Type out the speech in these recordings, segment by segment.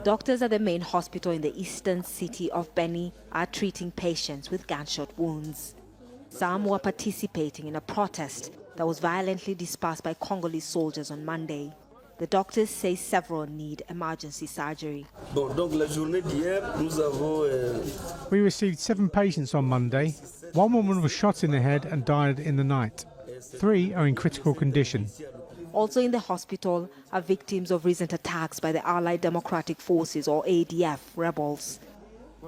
Doctors at the main hospital in the eastern city of Beni are treating patients with gunshot wounds. Some were participating in a protest that was violently dispersed by Congolese soldiers on Monday. The doctors say several need emergency surgery. We received 7 patients on Monday. 1 woman was shot in the head and died in the night. 3 are in critical condition. Also in the hospital are victims of recent attacks by the Allied Democratic Forces, or ADF, rebels.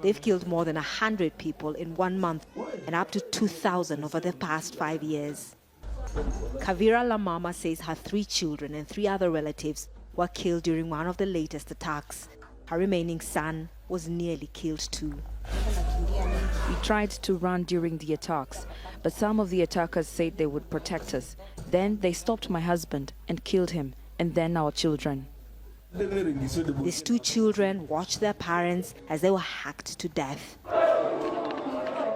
They've killed more than 100 people in 1 month and up to 2,000 over the past 5 years. Kavira Lamama says her 3 children and 3 other relatives were killed during one of the latest attacks. Her remaining son was nearly killed too. We tried to run during the attacks, but some of the attackers said they would protect us. Then they stopped my husband and killed him, and then our children. These 2 children watched their parents as they were hacked to death.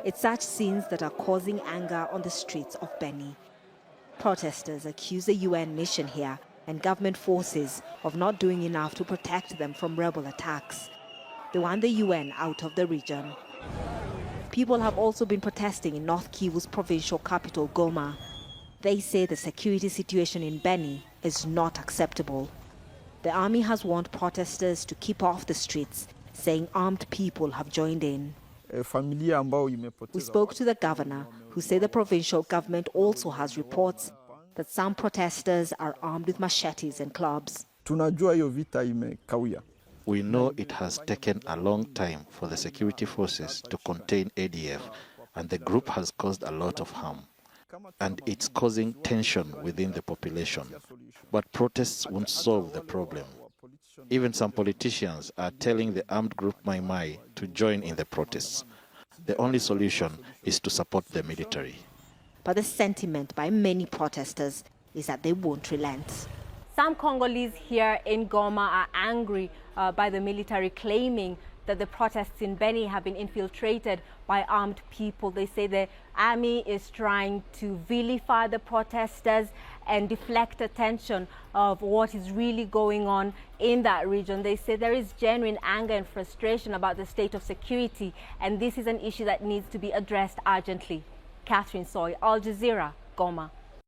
It's such scenes that are causing anger on the streets of Beni. Protesters accuse the UN mission here and government forces of not doing enough to protect them from rebel attacks. They want the UN out of the region. People have also been protesting in North Kivu's provincial capital, Goma. They say the security situation in Beni is not acceptable. The army has warned protesters to keep off the streets, saying armed people have joined in. We spoke to the governor, who said the provincial government also has reports that some protesters are armed with machetes and clubs. We know it has taken a long time for the security forces to contain ADF, and the group has caused a lot of harm. And it's causing tension within the population. But protests won't solve the problem. Even some politicians are telling the armed group Mai Mai to join in the protests. The only solution is to support the military. But the sentiment by many protesters is that they won't relent. Some Congolese here in Goma are angry by the military, claiming that the protests in Beni have been infiltrated by armed people. They say the army is trying to vilify the protesters and deflect attention of what is really going on in that region. They say there is genuine anger and frustration about the state of security, and this is an issue that needs to be addressed urgently. Catherine Soy, Al Jazeera, Goma.